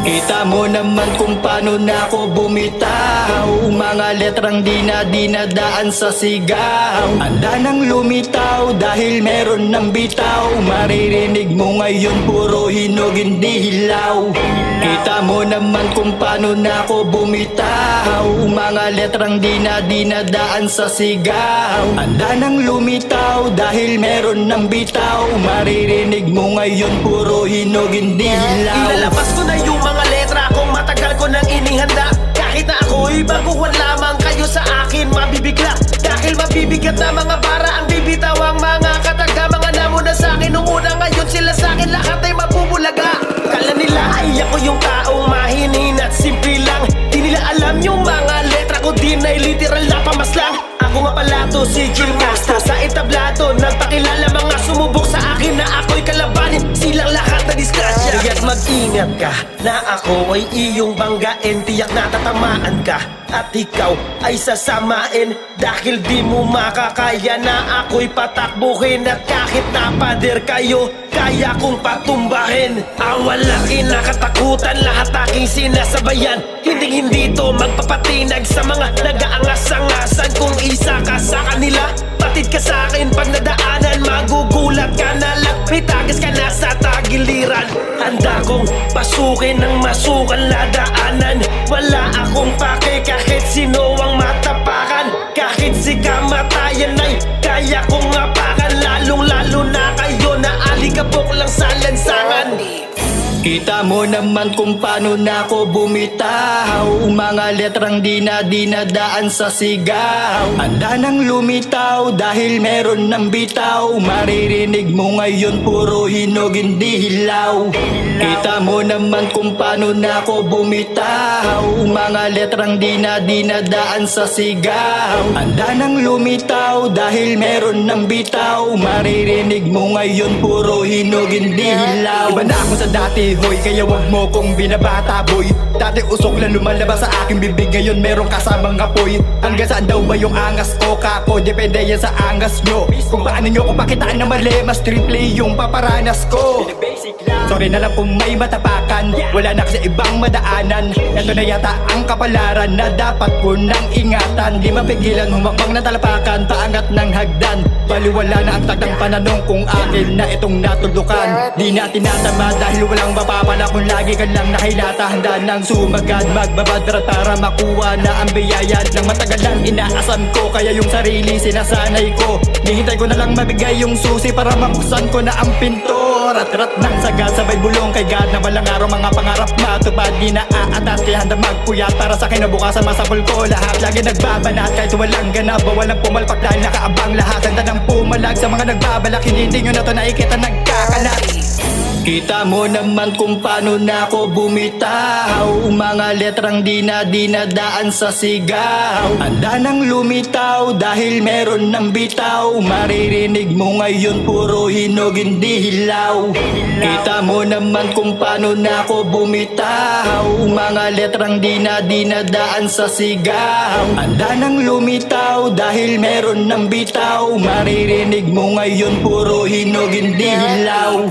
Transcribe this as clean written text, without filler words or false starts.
Kita mo naman kung paano na ako bumitaw. Mga letrang di na dinadaan sa sigaw. Handa nang lumitaw dahil meron ng bitaw. Maririnig mo ngayon puro hinog hindi hilaw. Kita mo naman kung paano na ako bumitaw. Mga letrang di na dinadaan sa sigaw. Handa nang lumitaw dahil meron ng bitaw. Maririnig mo ngayon puro hinog hindi hilaw. Ilalabas ko na yung mga letra kung matagal ko nang inihanda. Kahit na ako'y baguhan lamang, kayo sa akin mabibigla. Dahil mabibigat na mga bara ang bibitaw. Ang mga kataga, mga namuna sa akin nung una, ngayon sila sa akin lahat ay mabubulaga. Kala nila ay ako yung taong mahinin at simple lang. Di nila alam yung mga letra ko, di na literal na pamaslang. Ako nga pala to si Gil Castro, sa entablado nagpakilala mga sumubok sa akin na ako'y kalabanin. Silang lahat na disgrasya. Kaya't mag-ingat ka na ako ay iyong banggain. Tiyak na tatamaan ka at ikaw ay sasamain. Dahil di mo makakaya na ako'y patakbuhin. At kahit na pader kayo, kaya kong patumbahin. Walang kinakatakutan, lahat aking sinasabayan. Hindi to magpapatinag sa mga nag-aangas-angasan. Kung isa ka sa kanila, patid ka sa akin pag nadaanan. Magugulat ka na lang, may tagas ka na sa tagiliran. Handa kong pasukin ng masukan ladaanan. Wala akong pake kahit sino ang matapakan. Kahit si kamatayan ay kaya kong apakan. Lalong-lalo na kayo na alikabok lang sa lansangan. Kita mo naman kung paano na ako bumitaw. Mga letrang di na dinadaan sa sigaw. Handa nang lumitaw dahil meron ng bitaw. Maririnig mo ngayon puro hinog hindi hilaw. Kita mo naman kung paano na ako bumitaw. Mga letrang di na dinadaan sa sigaw. Handa nang lumitaw dahil meron ng bitaw. Maririnig mo ngayon puro hinog hindi hilaw. Iba na ako sa dati, hoy, kaya wag mo kong binabata, boy. Dati usok lang lumalabas sa aking bibig, ngayon meron kasamang apoy. Hanggang saan daw ba yung angas ko, kako? Depende yan sa angas nyo. Kung paano nyo ko pakitaan na mali, mas triple yung paparanas ko. Sorry na lang kung may matapakan, wala na kasi ibang madaanan. Ito na yata ang kapalaran na dapat ko nang ingatan. Di mapigilan humakbang na talapakan, paangat ng hagdan. Baliwala na ang tagdang pananong kung akin na itong natulukan. Di na tinatama dahil walang mapapala kung lagi ka lang nakilata. Handa nang sumagad, magbabadrat para makuha na ang biyaya ng matagal lang inaasam ko. Kaya yung sarili sinasanay ko, nihintay ko na lang mabigay yung susi para mabuksan ko na ang pinto. Rat-rat ng sagad, sabay bulong kay God na walang araw mga pangarap matupad. Di na aatat, kaya handa magpuyat para sa kinabukasan masapul ko lahat. Lagi nagbabanat kahit walang ganap, walang pumalpak dahil nakaabang lahat. Handa nang pumalag sa mga nagbabalak, hindi nyo na to nakikita nagkakalat. Kita mo naman kung paano na ako bumitaw. Mga letrang di na dinadaan sa sigaw. Handa nang lumitaw dahil meron ng bitaw. Maririnig mo ngayon puro hinog hindi hilaw. Kita mo naman kung paano na ako bumitaw. Mga letrang di na dinadaan sa sigaw. Handa nang lumitaw dahil meron ng bitaw. Maririnig mo ngayon puro hinog hindi hilaw.